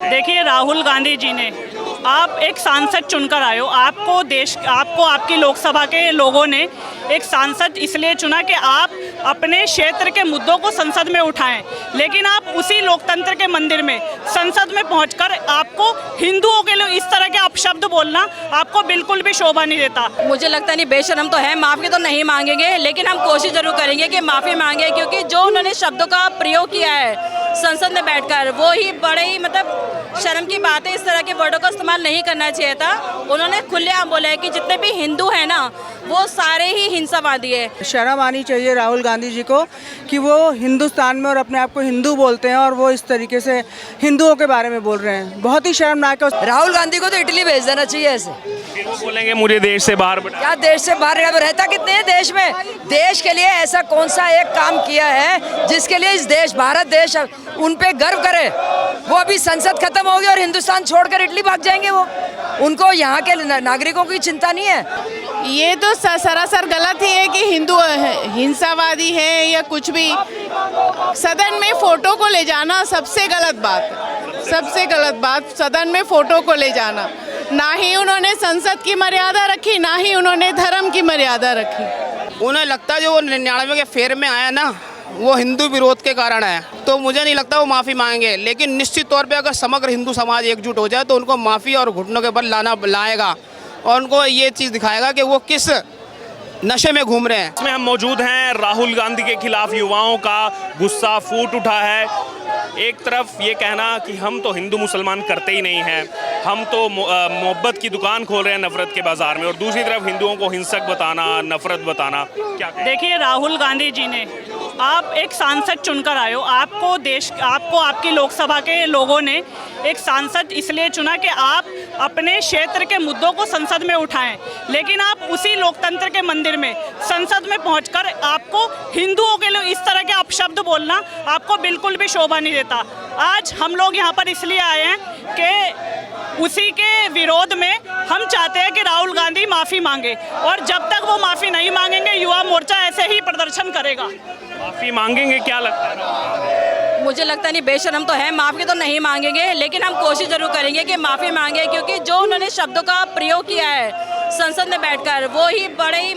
देखिए, राहुल गांधी जी ने, आप एक सांसद चुनकर आए हो, आपको आपकी लोकसभा के लोगों ने एक सांसद इसलिए चुना कि आप अपने क्षेत्र के मुद्दों को संसद में उठाएं, लेकिन आप उसी लोकतंत्र के मंदिर में संसद में पहुंचकर आपको हिंदुओं के लिए इस तरह के अपशब्द बोलना आपको बिल्कुल भी शोभा नहीं देता। मुझे लगता नहीं, बेशरम तो है, माफ़ी तो नहीं मांगेंगे, लेकिन हम कोशिश जरूर करेंगे कि माफ़ी मांगे, क्योंकि जो उन्होंने शब्दों का प्रयोग किया है संसद में बैठकर, वो ही बड़े ही शर्म की बात है। इस तरह के वर्डों का इस्तेमाल नहीं करना चाहिए था। उन्होंने खुलेआम बोला है कि जितने भी हिंदू हैं ना, वो सारे ही हिंसावादी है। शर्म आनी चाहिए राहुल गांधी जी को कि वो हिंदुस्तान में और अपने आप को हिंदू बोलते हैं और वो इस तरीके से हिंदुओं के बारे में बोल रहे हैं। बहुत ही शर्मनाक है। राहुल गांधी को तो इटली भेज देना चाहिए ऐसे। फिर वो बोलेंगे मुझे देश से बाहर क्या देश से बाहर रहता कितने हैं देश में? देश के लिए ऐसा कौन सा एक काम किया है जिसके लिए इस देश, भारत देश, उन पे गर्व करे? वो अभी संसद खत्म होगी और हिंदुस्तान छोड़कर इटली भाग जाएंगे। वो, उनको यहाँ के नागरिकों की चिंता नहीं है। ये तो सरासर गलत ही है कि हिंदू हिंसावादी है या कुछ भी। सदन में फोटो को ले जाना सबसे गलत बात है, सबसे गलत बात सदन में फोटो को ले जाना। ना ही उन्होंने संसद की मर्यादा रखी, ना ही उन्होंने धर्म की मर्यादा रखी। उन्हें लगता है जो वो 99 के फेर में आया ना, वो हिंदू विरोध के कारण है, तो मुझे नहीं लगता वो माफ़ी मांगेंगे। लेकिन निश्चित तौर पे अगर समग्र हिंदू समाज एकजुट हो जाए तो उनको माफ़ी और घुटनों के बल लाएगा और उनको ये चीज़ दिखाएगा कि वो किस नशे में घूम रहे हैं। इसमें हम मौजूद हैं। राहुल गांधी के खिलाफ युवाओं का गुस्सा फूट उठा है। एक तरफ ये कहना कि हम तो हिंदू मुसलमान करते ही नहीं हैं, हम तो मोहब्बत की दुकान खोल रहे हैं नफरत के बाजार में, और दूसरी तरफ हिंदुओं को हिंसक बताना, नफरत बताना। क्या देखिए, राहुल गांधी जी ने, आप एक सांसद चुनकर आए हो, आपको आपकी लोकसभा के लोगों ने एक सांसद इसलिए चुना कि आप अपने क्षेत्र के मुद्दों को संसद में उठाएं, लेकिन आप उसी लोकतंत्र के मंदिर में संसद में पहुंचकर आपको हिंदुओं के लिए इस तरह के अपशब्द बोलना आपको बिल्कुल भी शोभा नहीं देता। आज हम लोग यहाँ पर इसलिए आए हैं कि उसी के विरोध में हम चाहते हैं कि राहुल गांधी माफ़ी मांगे, और जब तक वो माफ़ी नहीं मांगेंगे युवा मोर्चा ऐसे ही प्रदर्शन करेगा। माफ़ी मांगेंगे क्या लगता है? मुझे लगता नहीं, बेशरम तो है, माफ़ी तो नहीं मांगेंगे, लेकिन हम कोशिश जरूर करेंगे कि माफ़ी मांगे, क्योंकि जो उन्होंने शब्दों का प्रयोग किया है संसद में बैठकर, वो ही बड़े ही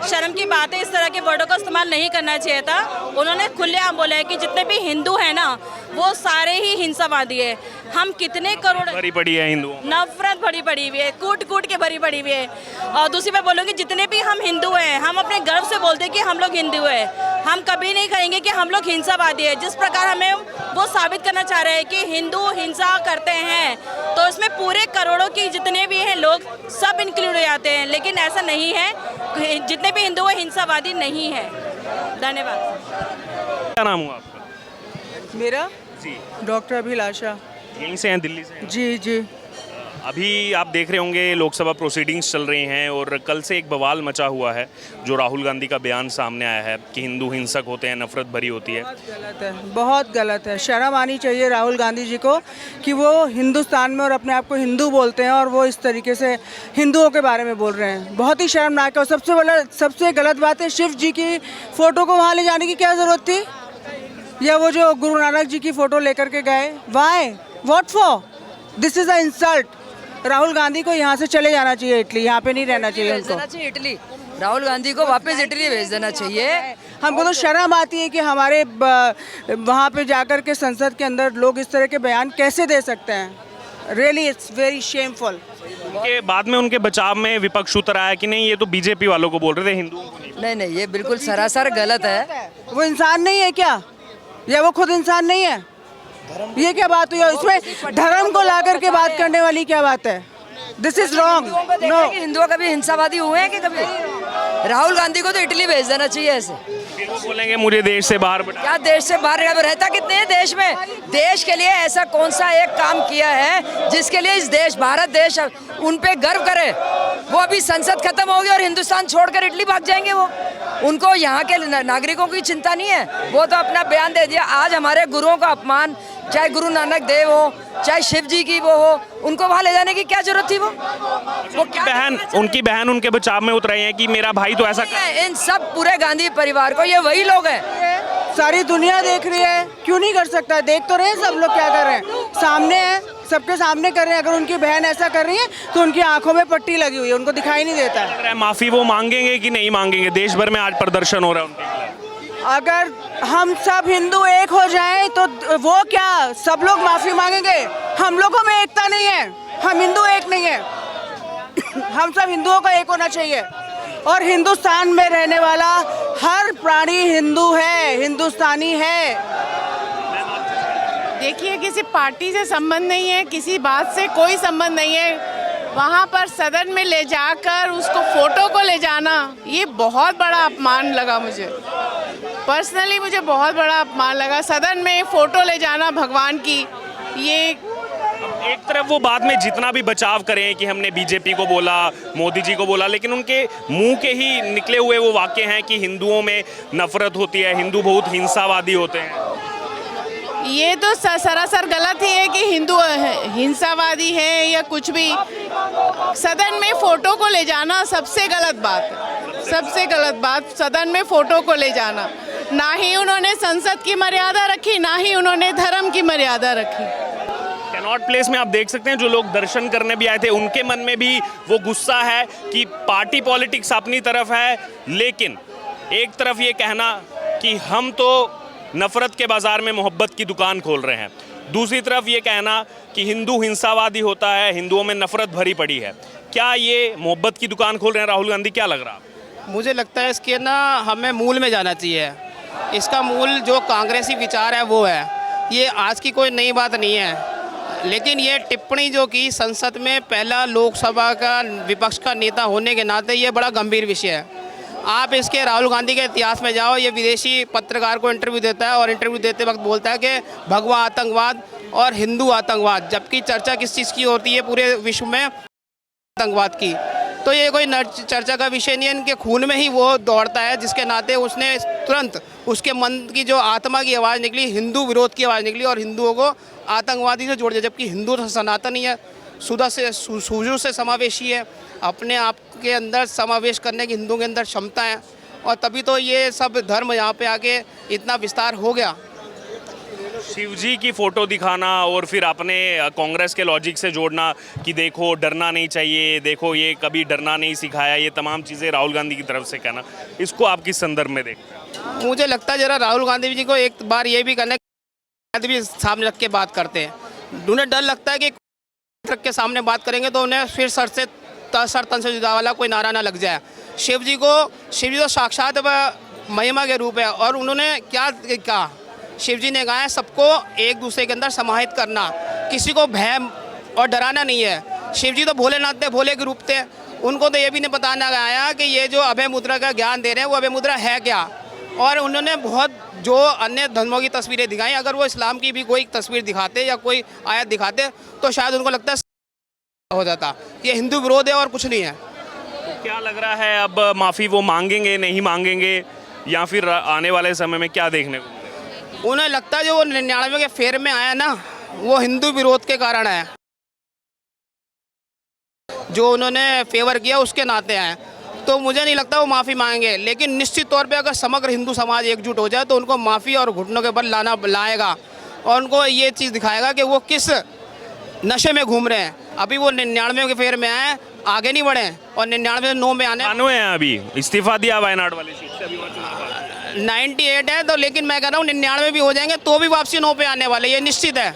शर्म की बात है। इस तरह के वर्डों का इस्तेमाल नहीं करना चाहिए था। उन्होंने खुलेआम बोला है कि जितने भी हिंदू हैं ना, वो सारे ही हिंसावादी है। हम कितने करोड़ भरी पड़ी है हिंदुओं, नफरत भरी पड़ी हुई है, कूट कूट के भरी पड़ी हुई है। और दूसरी बात बोलूँगी, जितने भी हम हिंदू हैं, हम अपने गर्व से बोलते हैं कि हम लोग हिंदू हैं। हम कभी नहीं कहेंगे कि हम लोग हिंसावादी है। जिस प्रकार हमें वो साबित करना चाह रहे हैं कि हिंदू हिंसा करते हैं, तो इसमें पूरे करोड़ों की जितने भी हैं लोग सब इंक्लूड हो जाते हैं, लेकिन ऐसा नहीं है। जितने भी हिंदू हैं हिंसावादी नहीं है। धन्यवाद। क्या नाम हुआ आपका? मेरा जी, डॉक्टर अभिलाषा। यहीं से हैं, दिल्ली से हैं? जी जी। अभी आप देख रहे होंगे लोकसभा प्रोसीडिंग्स चल रही हैं और कल से एक बवाल मचा हुआ है। जो राहुल गांधी का बयान सामने आया है कि हिंदू हिंसक होते हैं, नफरत भरी होती है। बहुत गलत है, बहुत गलत है। शर्म आनी चाहिए राहुल गांधी जी को कि वो हिंदुस्तान में और अपने आप को हिंदू बोलते हैं और वो इस तरीके से हिंदुओं के बारे में बोल रहे हैं। बहुत ही शर्मनाक है। और सबसे गलत बात है, शिव जी की फ़ोटो को वहाँ ले जाने की क्या ज़रूरत थी? या वो जो गुरु नानक जी की फ़ोटो लेकर के गए, why, what for? This is a insult. Rahul Gandhi को यहाँ से चले जाना चाहिए इटली, यहाँ पे नहीं रहना चाहिए उनको। इटली, राहुल गांधी को वापस इटली भेज देना चाहिए। हमको तो शर्म आती है कि हमारे वहाँ पे जाकर के संसद के अंदर लोग इस तरह के बयान कैसे दे सकते हैं। Really it's very shameful. उनके बाद में उनके बचाव में विपक्ष उतर आया कि नहीं, ये तो बीजेपी वालों को बोल रहे थे, हिंदुओं को नहीं। नहीं, ये बिल्कुल सरासर गलत है। वो इंसान नहीं है क्या? या वो खुद इंसान नहीं है? ये क्या बात हुई? इसमें धर्म को ला करके बात करने वाली क्या बात है? This is wrong. नो, हिंदुओं कभी हिंसावादी हुए हैं कि कभी? राहुल गांधी को तो इटली भेज देना चाहिए ऐसे। फिर वो बोलेंगे मुझे देश से बाहर क्या देश से बाहर रहता कितने हैं देश में? देश के लिए ऐसा कौन सा एक काम किया है जिसके लिए इस देश, भारत देश, उन पे गर्व करे? वो अभी संसद खत्म होगी और हिंदुस्तान छोड़कर इटली भाग जाएंगे। वो, उनको यहाँ के नागरिकों की चिंता नहीं है। वो तो अपना बयान दे दिया। आज हमारे गुरुओं का अपमान, चाहे गुरु नानक देव हो, चाहे शिव जी की वो हो, उनको वहाँ ले जाने की क्या जरूरत थी? वो उनकी बहन उनके बचाव में उतर रही है कि मेरा भाई तो ऐसा इन सब पूरे गांधी परिवार को, ये वही लोग हैं। सारी दुनिया देख रही है, क्यों नहीं कर सकता? देख तो रहे हैं सब लोग क्या कर रहे हैं, सामने है। सबके सामने कर रहे हैं। अगर उनकी बहन ऐसा कर रही है तो उनकी आंखों में पट्टी लगी हुई है, उनको दिखाई नहीं देता है। लग रहा है माफी वो मांगेंगे कि नहीं मांगेंगे? देश भर में आज प्रदर्शन हो रहा है उनके खिलाफ। अगर हम सब हिंदू एक हो जाएं तो वो क्या सब लोग माफी मांगेंगे? हम लोगों में एकता नहीं है, हम हिंदू एक नहीं है। हम सब हिंदुओं का एक होना चाहिए और हिंदुस्तान में रहने वाला हर प्राणी हिंदू है, हिंदुस्तानी है। देखिए, किसी पार्टी से संबंध नहीं है, किसी बात से कोई संबंध नहीं है। वहाँ पर सदन में ले जाकर उसको फोटो को ले जाना, ये बहुत बड़ा अपमान लगा मुझे। पर्सनली मुझे बहुत बड़ा अपमान लगा। सदन में फोटो ले जाना भगवान की, ये एक तरफ वो बाद में जितना भी बचाव करें कि हमने बीजेपी को बोला, मोदी जी को बोला, लेकिन उनके मुंह के ही निकले हुए वो वाक्य हैं कि हिंदुओं में नफरत होती है, हिंदू बहुत हिंसावादी होते हैं। ये तो सरासर गलत ही है कि हिंदू हिंसावादी है या कुछ भी। सदन में फोटो को ले जाना सबसे गलत बात है, सबसे गलत बात सदन में फोटो को ले जाना। ना ही उन्होंने संसद की मर्यादा रखी, ना ही उन्होंने धर्म की मर्यादा रखी। कैनॉट प्लेस में आप देख सकते हैं जो लोग दर्शन करने भी आए थे उनके मन में भी वो गुस्सा है कि पार्टी पॉलिटिक्स अपनी तरफ है, लेकिन एक तरफ ये कहना कि हम तो नफरत के बाजार में मोहब्बत की दुकान खोल रहे हैं, दूसरी तरफ ये कहना कि हिंदू हिंसावादी होता है, हिंदुओं में नफरत भरी पड़ी है। क्या ये मोहब्बत की दुकान खोल रहे हैं राहुल गांधी? क्या लग रहा है? मुझे लगता है इसके ना हमें मूल में जाना चाहिए। इसका मूल जो कांग्रेसी विचार है वो है, ये आज की कोई नई बात नहीं है। लेकिन ये टिप्पणी जो की संसद में पहला लोकसभा का विपक्ष का नेता होने के नाते ये बड़ा गंभीर विषय है। आप इसके राहुल गांधी के इतिहास में जाओ, ये विदेशी पत्रकार को इंटरव्यू देता है और इंटरव्यू देते वक्त बोलता है कि भगवा आतंकवाद और हिंदू आतंकवाद, जबकि चर्चा किस चीज़ की होती है पूरे विश्व में? आतंकवाद की। तो ये कोई चर्चा का विषय नहीं है, इनके खून में ही वो दौड़ता है, जिसके नाते उसने तुरंत उसके मन की जो आत्मा की आवाज़ निकली, हिंदू विरोध की आवाज़ निकली और हिंदुओं को आतंकवादी से जोड़ दिया। जबकि हिंदू तो सनातनी है, शुरू से समावेशी है, अपने आप के अंदर समावेश करने की हिंदुओं के अंदर क्षमता है, और तभी तो ये सब धर्म यहाँ पे आके इतना विस्तार हो गया। शिवजी की फोटो दिखाना और फिर अपने कांग्रेस के लॉजिक से जोड़ना कि देखो डरना नहीं चाहिए, देखो ये कभी डरना नहीं सिखाया, ये तमाम चीज़ें राहुल गांधी की तरफ से कहना, इसको आप किस संदर्भ में देखते हैं? मुझे लगता है जरा राहुल गांधी जी को एक बार ये भी करना भी सामने रख के बात करते हैं। उन्हें डर लगता है कि रख के सामने बात करेंगे तो उन्हें फिर सर तन से जुदा वाला कोई नारा ना लग जाए। शिव जी तो साक्षात महिमा के रूप है, और उन्होंने क्या कहा? शिव जी ने कहा है सबको एक दूसरे के अंदर समाहित करना, किसी को भय और डराना नहीं है। शिव जी तो भोलेनाथ थे, भोले के रूप थे, उनको तो ये भी नहीं बताना आया कि ये जो अभय मुद्रा का ज्ञान दे रहे हैं वो अभय मुद्रा है क्या। और उन्होंने बहुत जो अन्य धर्मों की तस्वीरें दिखाई, अगर वो इस्लाम की भी कोई तस्वीर दिखाते या कोई आयत दिखाते तो शायद उनको लगता है हो जाता। ये हिंदू विरोध है और कुछ नहीं है। तो क्या लग रहा है अब माफ़ी वो मांगेंगे, नहीं मांगेंगे, या फिर आने वाले समय में क्या देखने को? उन्हें लगता है जो वो 99 के फेर में आया ना, वो हिंदू विरोध के कारण है, जो उन्होंने फेवर किया उसके नाते आए। तो मुझे नहीं लगता वो माफ़ी मांगेंगे, लेकिन निश्चित तौर पे अगर समग्र हिंदू समाज एकजुट हो जाए तो उनको माफ़ी और घुटनों के बल लाएगा, और उनको ये चीज़ दिखाएगा कि वो किस नशे में घूम रहे हैं। अभी वो 99 के फेर में आए, आगे नहीं बढ़े, और 99 9 में आने हैं अभी इस्तीफा दिया वायनाड वाले सीट से, अभी वहाँ चुनाव 98 है। तो लेकिन मैं कह रहा हूँ 99 भी हो जाएंगे तो भी वापसी 9 पे आने वाले, ये निश्चित है।